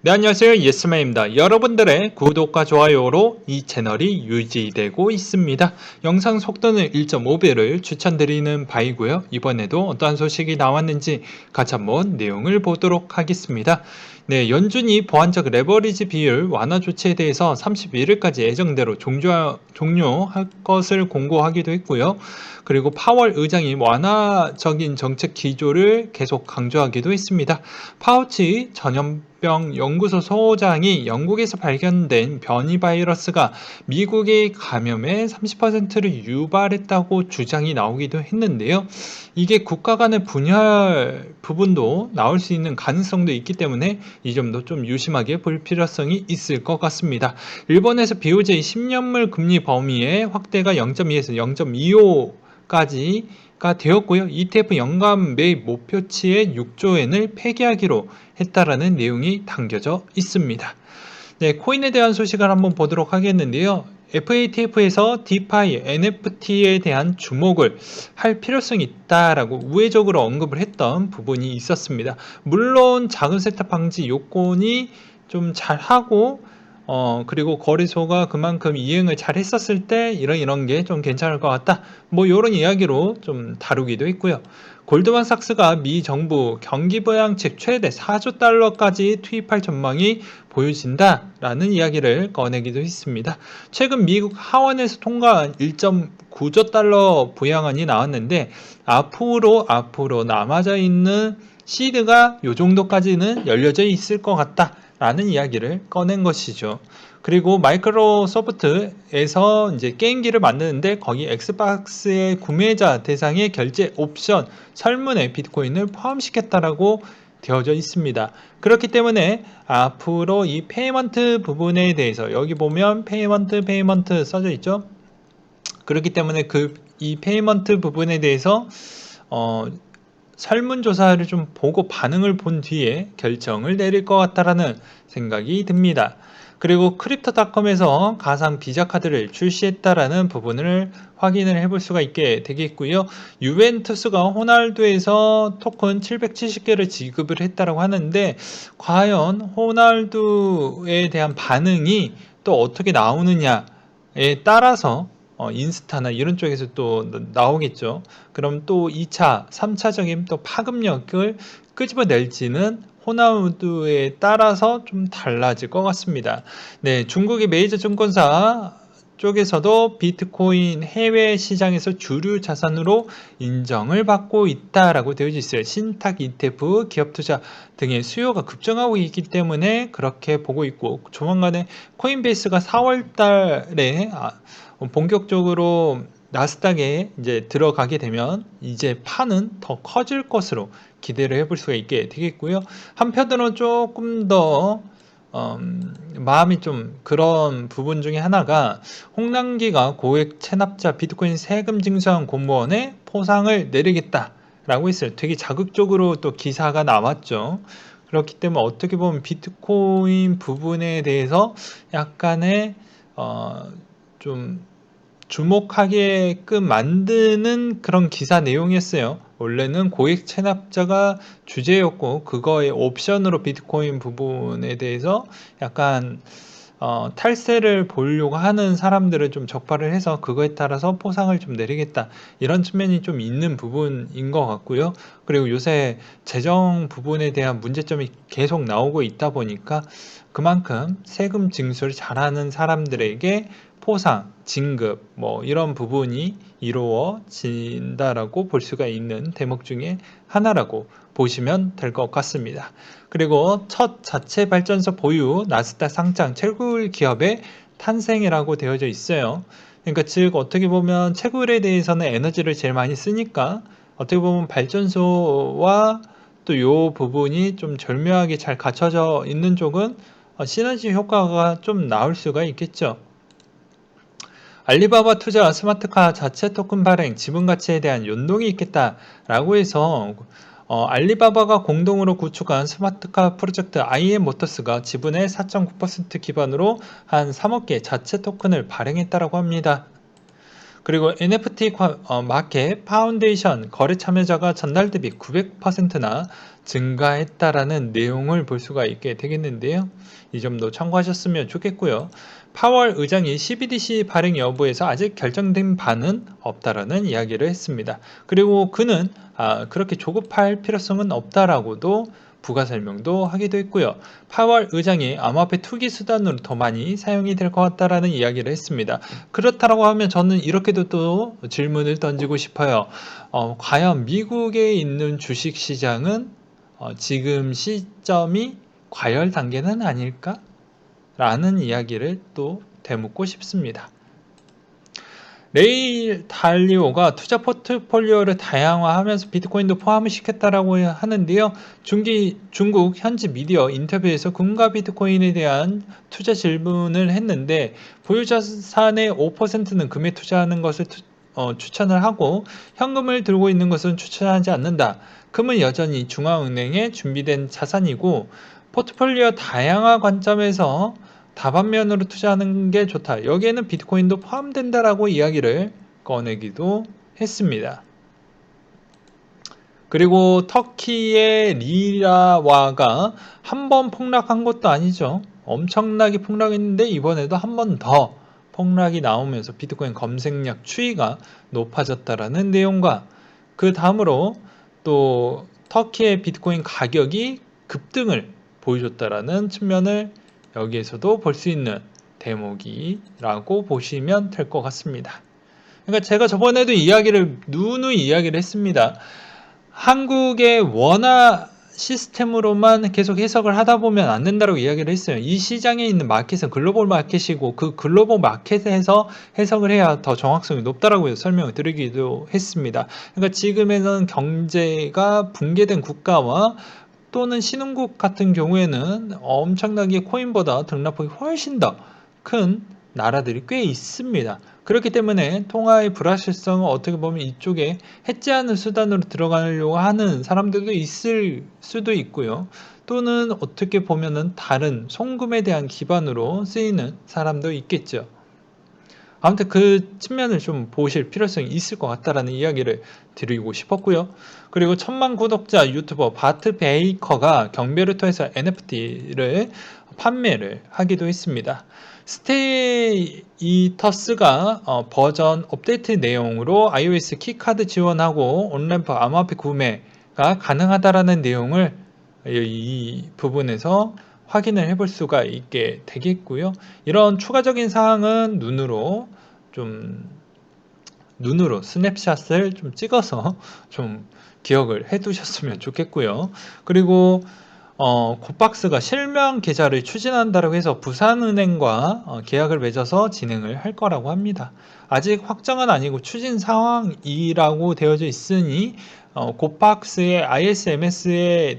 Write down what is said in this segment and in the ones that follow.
네, 안녕하세요. 예스맨입니다. 여러분들의 구독과 좋아요로 이 채널이 유지되고 있습니다. 영상 속도는 1.5배를 추천드리는 바이고요. 이번에도 어떠한 소식이 나왔는지 같이 한번 내용을 보도록 하겠습니다. 네, 연준이 보완적 레버리지 비율 완화 조치에 대해서 31일까지 예정대로 종료할 것을 공고하기도 했고요. 그리고 파월 의장이 완화적인 정책 기조를 계속 강조하기도 했습니다. 파우치 전염병 연구소 소장이 영국에서 발견된 변이 바이러스가 미국의 감염의 30%를 유발했다고 주장이 나오기도 했는데요. 이게 국가 간의 분열 부분도 나올 수 있는 가능성도 있기 때문에 이 점도 좀 유심하게 볼 필요성이 있을 것 같습니다. 일본에서 BOJ 10년물 금리 범위의 확대가 0.2에서 0.25까지가 되었고요. ETF 연간 매입 목표치의 6조엔을 폐기하기로 했다라는 내용이 담겨져 있습니다. 네, 코인에 대한 소식을 한번 보도록 하겠는데요. FATF에서 DeFi, NFT에 대한 주목을 할 필요성이 있다라고 우회적으로 언급을 했던 부분이 있었습니다. 물론 자금 세탁 방지 요건이 좀 잘하고 그리고 거래소가 그만큼 이행을 잘 했었을 때 이런 게 좀 괜찮을 것 같다. 뭐 이런 이야기로 좀 다루기도 했고요. 골드만삭스가 미 정부 경기 부양책 최대 4조 달러까지 투입할 전망이 보여진다라는 이야기를 꺼내기도 했습니다. 최근 미국 하원에서 통과한 1.9조 달러 부양안이 나왔는데 앞으로 남아져 있는 시드가 이 정도까지는 열려져 있을 것 같다라는 이야기를 꺼낸 것이죠. 그리고 마이크로소프트에서 이제 게임기를 만드는데 거기 엑스박스의 구매자 대상의 결제 옵션 설문에 비트코인을 포함시켰다라고 되어져 있습니다. 그렇기 때문에 앞으로 이 페이먼트 부분에 대해서 여기 보면 페이먼트 써져 있죠. 그렇기 때문에 이 페이먼트 부분에 대해서 설문조사를 좀 보고 반응을 본 뒤에 결정을 내릴 것 같다라는 생각이 듭니다. 그리고 크립토닷컴에서 가상 비자 카드를 출시했다라는 부분을 확인을 해볼 수가 있게 되겠고요. 유벤투스가 호날두에서 토큰 770개를 지급을 했다라고 하는데 과연 호날두에 대한 반응이 또 어떻게 나오느냐에 따라서 인스타나 이런 쪽에서 또 나오겠죠. 그럼 또 2차, 3차적인 또 파급력을 끄집어낼지는 호나우두에 따라서 좀 달라질 것 같습니다. 네, 중국의 메이저 증권사 쪽에서도 비트코인 해외 시장에서 주류 자산으로 인정을 받고 있다라고 되어 있어요. 신탁 ETF, 기업 투자 등의 수요가 급증하고 있기 때문에 그렇게 보고 있고 조만간에 코인베이스가 4월 달에 본격적으로 나스닥에 이제 들어가게 되면 이제 판은 더 커질 것으로 기대를 해볼 수가 있게 되겠고요. 한편으로는 조금 더 마음이 좀 그런 부분 중에 하나가 홍남기가 고액 체납자 비트코인 세금 징수한 공무원에 포상을 내리겠다라고 했어요. 되게 자극적으로 또 기사가 나왔죠. 그렇기 때문에 어떻게 보면 비트코인 부분에 대해서 약간의 좀 주목하게끔 만드는 그런 기사 내용이었어요. 원래는 고액 체납자가 주제였고 그거의 옵션으로 비트코인 부분에 대해서 약간 탈세를 보려고 하는 사람들을 좀 적발을 해서 그거에 따라서 포상을 좀 내리겠다 이런 측면이 좀 있는 부분인 것 같고요. 그리고 요새 재정 부분에 대한 문제점이 계속 나오고 있다 보니까 그만큼 세금 징수를 잘하는 사람들에게 포상, 진급 뭐 이런 부분이 이루어진다라고 볼 수가 있는 대목 중에 하나라고 보시면 될 것 같습니다. 그리고 첫 자체 발전소 보유 나스닥 상장 채굴 기업의 탄생이라고 되어져 있어요. 그러니까 즉 어떻게 보면 채굴에 대해서는 에너지를 제일 많이 쓰니까 어떻게 보면 발전소와 또 요 부분이 좀 절묘하게 잘 갖춰져 있는 쪽은 시너지 효과가 좀 나올 수가 있겠죠. 알리바바 투자 스마트카 자체 토큰 발행 지분 가치에 대한 연동이 있겠다라고 해서 알리바바가 공동으로 구축한 스마트카 프로젝트 IM모터스가 지분의 4.9% 기반으로 한 3억 개 자체 토큰을 발행했다라고 합니다. 그리고 NFT 마켓 파운데이션 거래 참여자가 전날 대비 900%나 증가했다라는 내용을 볼 수가 있게 되겠는데요. 이 점도 참고하셨으면 좋겠고요. 파월 의장이 CBDC 발행 여부에서 아직 결정된 바는 없다라는 이야기를 했습니다. 그리고 그는 그렇게 조급할 필요성은 없다라고도 부가 설명도 하기도 했고요. 파월 의장이 암호화폐 투기 수단으로 더 많이 사용이 될 것 같다라는 이야기를 했습니다. 그렇다라고 하면 저는 이렇게도 또 질문을 던지고 싶어요. 과연 미국에 있는 주식시장은 지금 시점이 과열 단계는 아닐까? 라는 이야기를 또 되묻고 싶습니다. 레이 달리오가 투자 포트폴리오를 다양화하면서 비트코인도 포함을 시켰다라고 하는데요. 중국 현지 미디어 인터뷰에서 금과 비트코인에 대한 투자 질문을 했는데 보유자산의 5%는 금에 투자하는 것을 추천을 하고 현금을 들고 있는 것은 추천하지 않는다. 금은 여전히 중앙은행에 준비된 자산이고 포트폴리오 다양화 관점에서 다반면으로 투자하는 게 좋다. 여기에는 비트코인도 포함된다라고 이야기를 꺼내기도 했습니다. 그리고 터키의 리라화가 한 번 폭락한 것도 아니죠. 엄청나게 폭락했는데 이번에도 한 번 더 폭락이 나오면서 비트코인 검색량 추이가 높아졌다라는 내용과 그 다음으로 또 터키의 비트코인 가격이 급등을 보여줬다라는 측면을 여기에서도 볼 수 있는 대목이라고 보시면 될 것 같습니다. 그러니까 제가 저번에도 누누이 이야기를 했습니다. 한국의 원화 시스템으로만 계속 해석을 하다 보면 안 된다고 이야기를 했어요. 이 시장에 있는 마켓은 글로벌 마켓이고 그 글로벌 마켓에서 해석을 해야 더 정확성이 높다라고 설명을 드리기도 했습니다. 그러니까 지금에는 경제가 붕괴된 국가와 또는 신흥국 같은 경우에는 엄청나게 코인보다 등락폭이 훨씬 더 큰 나라들이 꽤 있습니다. 그렇기 때문에 통화의 불확실성은 어떻게 보면 이쪽에 해지하는 수단으로 들어가려고 하는 사람들도 있을 수도 있고요. 또는 어떻게 보면은 다른 송금에 대한 기반으로 쓰이는 사람도 있겠죠. 아무튼 그 측면을 좀 보실 필요성이 있을 것 같다라는 이야기를 드리고 싶었고요. 그리고 1000만 구독자 유튜버 바트 베이커가 경배를 통해서 NFT를 판매를 하기도 했습니다. 스테이터스가 버전 업데이트 내용으로 iOS 키카드 지원하고 온램프 암호화폐 구매가 가능하다라는 내용을 이 부분에서 확인을 해볼 수가 있게 되겠고요. 이런 추가적인 사항은 눈으로 스냅샷을 좀 찍어서 좀 기억을 해 두셨으면 좋겠고요. 그리고 곱박스가 실명 계좌를 추진한다고 해서 부산은행과 계약을 맺어서 진행을 할 거라고 합니다. 아직 확정은 아니고 추진 상황이라고 되어져 있으니 곱박스의 ISMS에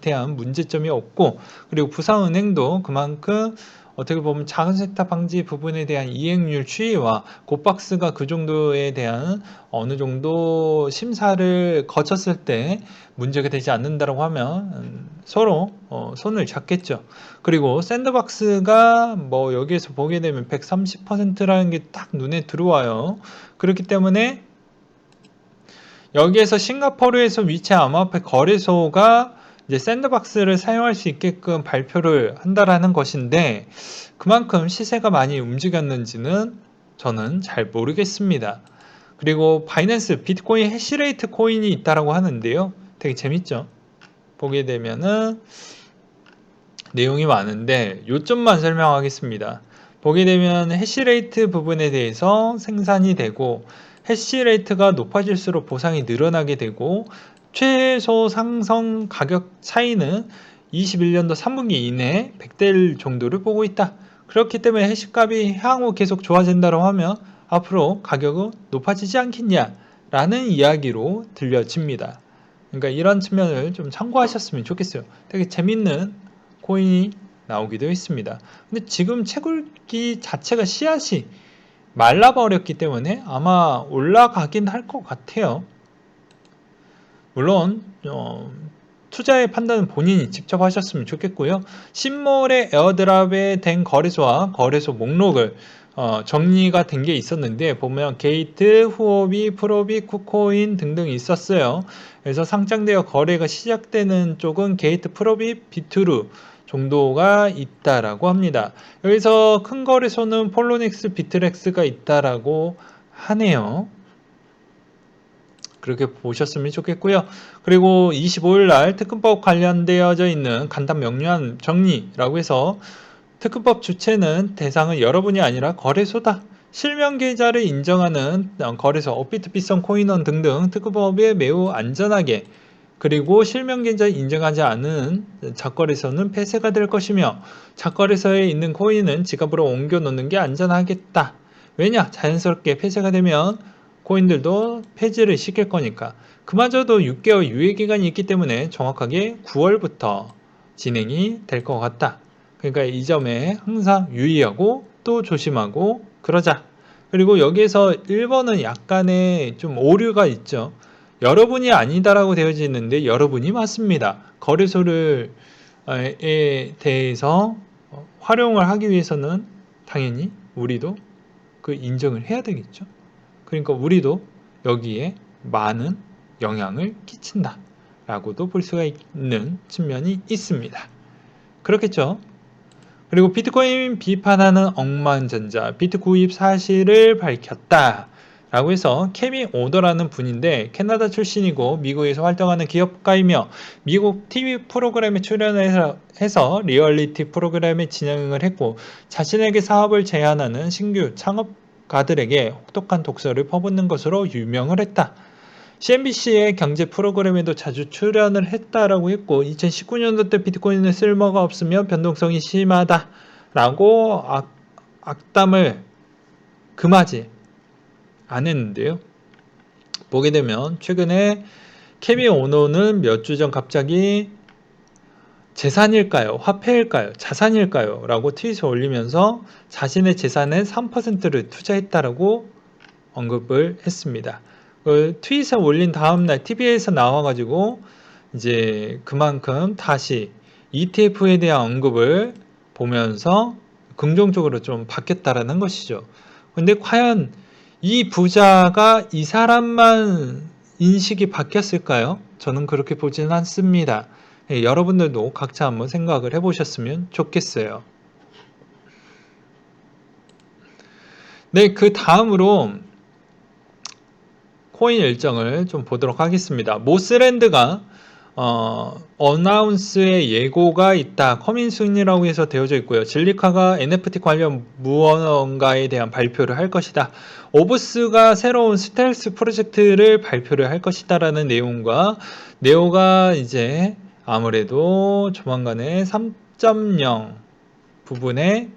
대한 문제점이 없고, 그리고 부산은행도 그만큼 어떻게 보면 작은 세탁 방지 부분에 대한 이행률 추이와 곱박스가 그 정도에 대한 어느 정도 심사를 거쳤을 때 문제가 되지 않는다고 하면 서로 손을 잡겠죠. 그리고 샌드박스가 뭐 여기에서 보게 되면 130%라는 게 딱 눈에 들어와요. 그렇기 때문에 여기에서 싱가포르에서 위치한 암호화폐 거래소가 이제 샌드박스를 사용할 수 있게끔 발표를 한다라는 것인데, 그만큼 시세가 많이 움직였는지는 저는 잘 모르겠습니다. 그리고 바이낸스 비트코인 해시레이트 코인이 있다라고 하는데요. 되게 재밌죠? 보게 되면은 내용이 많은데 요점만 설명하겠습니다. 보게 되면 해시레이트 부분에 대해서 생산이 되고, 해시레이트가 높아질수록 보상이 늘어나게 되고, 최소 상승 가격 차이는 21년도 3분기 이내에 100대 1 정도를 보고 있다. 그렇기 때문에 해시값이 향후 계속 좋아진다고 하면 앞으로 가격은 높아지지 않겠냐 라는 이야기로 들려집니다. 그러니까 이런 측면을 좀 참고하셨으면 좋겠어요. 되게 재밌는 코인이 나오기도 했습니다. 근데 지금 채굴기 자체가 씨앗이 말라버렸기 때문에 아마 올라가긴 할 것 같아요. 물론 투자의 판단은 본인이 직접 하셨으면 좋겠고요. 신몰의 에어드랍에 된 거래소와 거래소 목록을 정리가 된 게 있었는데 보면 게이트, 후오비, 프로비, 쿠코인 등등 있었어요. 그래서 상장되어 거래가 시작되는 쪽은 게이트, 프로비, 비트루 정도가 있다라고 합니다. 여기서 큰 거래소는 폴로닉스, 비트렉스가 있다라고 하네요. 그렇게 보셨으면 좋겠고요. 그리고 25일 날 특근법 관련되어져 있는 간단 명료한 정리라고 해서 특근법 주체는 대상은 여러분이 아니라 거래소다. 실명 계좌를 인정하는 거래소, 업비트, 비썸, 코인원 등등 특근법에 매우 안전하게 그리고 실명 계좌 인정하지 않은 작거래소는 폐쇄가 될 것이며 작거래소에 있는 코인은 지갑으로 옮겨 놓는 게 안전하겠다. 왜냐? 자연스럽게 폐쇄가 되면 코인들도 폐지를 시킬 거니까. 그마저도 6개월 유예기간이 있기 때문에 정확하게 9월부터 진행이 될 것 같다. 그러니까 이 점에 항상 유의하고 또 조심하고 그러자. 그리고 여기에서 1번은 약간의 좀 오류가 있죠. 여러분이 아니다라고 되어져 있는데 여러분이 맞습니다. 거래소를 에 대해서 활용을 하기 위해서는 당연히 우리도 그 인정을 해야 되겠죠. 그러니까 우리도 여기에 많은 영향을 끼친다 라고도 볼 수가 있는 측면이 있습니다. 그렇겠죠. 그리고 비트코인 비판하는 억만전자 비트 구입 사실을 밝혔다 라고 해서 케미 오더라는 분인데 캐나다 출신이고 미국에서 활동하는 기업가이며 미국 TV 프로그램에 출연을 해서 리얼리티 프로그램에 진행을 했고 자신에게 사업을 제안하는 신규 창업가들에게 혹독한 독서를 퍼붓는 것으로 유명을 했다. CNBC의 경제 프로그램에도 자주 출연을 했다라고 했고 2019년도 때 비트코인은 쓸모가 없으며 변동성이 심하다라고 악담을 금하지 않았는데요. 보게 되면 최근에 케미 오노는 몇 주 전 갑자기 재산일까요? 화폐일까요? 자산일까요? 라고 트윗을 올리면서 자신의 재산의 3%를 투자했다라고 언급을 했습니다. 그 트윗에 올린 다음날 TV에서 나와가지고 이제 그만큼 다시 ETF에 대한 언급을 보면서 긍정적으로 좀 바뀌었다라는 것이죠. 근데 과연 이 부자가 이 사람만 인식이 바뀌었을까요? 저는 그렇게 보지는 않습니다. 여러분들도 각자 한번 생각을 해보셨으면 좋겠어요. 네, 그 다음으로 코인 일정을 좀 보도록 하겠습니다. 모스랜드가 어나운스의 예고가 있다. 커밍순이라고 해서 되어져 있고요. 진리카가 NFT 관련 무언가에 대한 발표를 할 것이다. 오브스가 새로운 스텔스 프로젝트를 발표를 할 것이다 라는 내용과 네오가 이제 아무래도 조만간에 3.0 부분에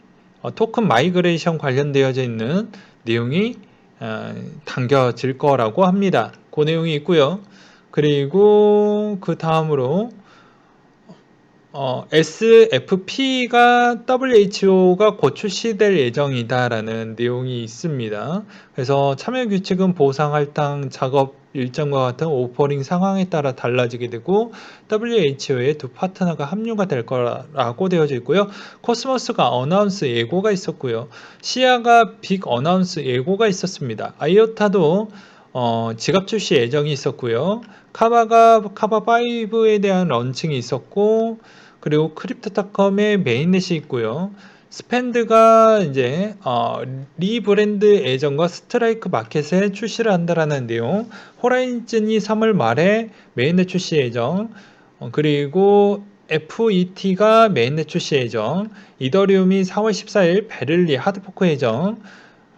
토큰 마이그레이션 관련되어져 있는 내용이 당겨질 거라고 합니다. 그 내용이 있고요. 그리고 그 다음으로 SFP가 WHO가 곧 출시될 예정이다라는 내용이 있습니다. 그래서 참여 규칙은 보상 할당 작업 일정과 같은 오퍼링 상황에 따라 달라지게 되고 WHO의 두 파트너가 합류가 될 거라고 되어져 있고요. 코스모스가 어나운스 예고가 있었고요. 시아가 빅 어나운스 예고가 있었습니다. 아이오타도 지갑 출시 예정이 있었고요. 카바가 카바5에 대한 런칭이 있었고 그리고 크립토닷컴의 메인넷이 있고요. 스펜드가 이제 리브랜드 예정과 스트라이크 마켓에 출시를 한다라는 내용, 호라이즌이 3월 말에 메인넷 출시 예정, 그리고 FET가 메인넷 출시 예정, 이더리움이 4월 14일 베를리 하드포크 예정,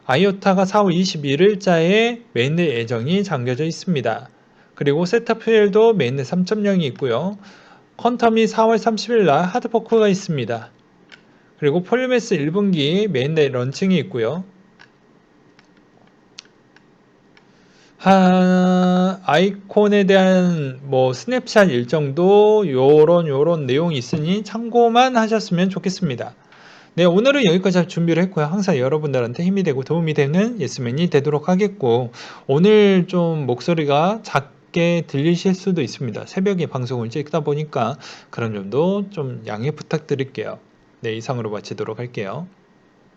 아이오타가 4월 21일자에 메인넷 예정이 잠겨져 있습니다. 그리고 세타퓨엘도 메인넷 3.0이 있고요. 퀀텀이 4월 30일날 하드포크가 있습니다. 그리고 폴리메스 1분기 메인넷 런칭이 있고요. 아이콘에 대한 스냅샷 일정도 요런 내용이 있으니 참고만 하셨으면 좋겠습니다. 네, 오늘은 여기까지 준비를 했고요. 항상 여러분들한테 힘이 되고 도움이 되는 예스맨이 되도록 하겠고 오늘 좀 목소리가 작게 들리실 수도 있습니다. 새벽에 방송을 찍다 보니까 그런 점도 좀 양해 부탁드릴게요. 네, 이상으로 마치도록 할게요.